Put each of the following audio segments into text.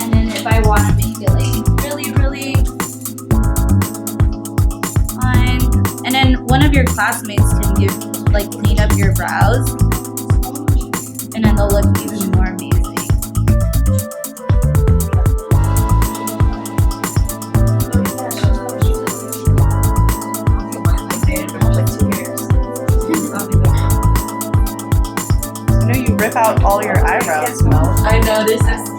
And then if I want to make it like really, really fine. And then one of your classmates can clean up your brows. And then they'll look even more amazing. I know you rip out all your eyebrows, Mel. I know this is.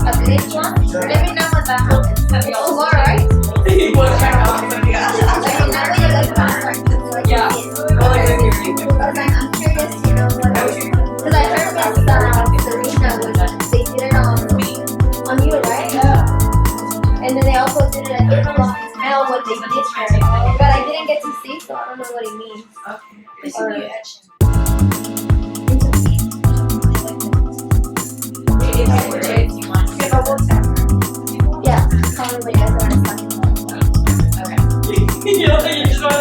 A big one? Let me know what that happens. Oh, alright. Let me know when you're like fast. Yeah. I'm curious, you know, what because I heard that Serena was, they did it on you, right? Yeah. And then they also did it, I don't know how to smell what they did for it. But I didn't get to see, so I don't know what it means. Okay. Or, yeah, tell me what you guys are talking about. Okay. You just want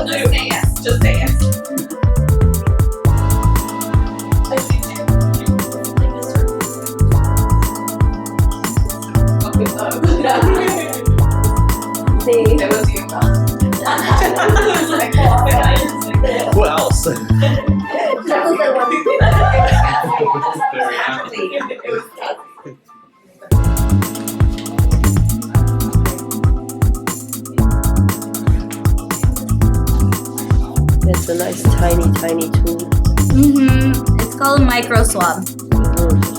to just say yes. Just say yes. See? It was you. Who else? That was the one. Very happy. It's a nice tiny tool. It's called a micro swab. Mhm.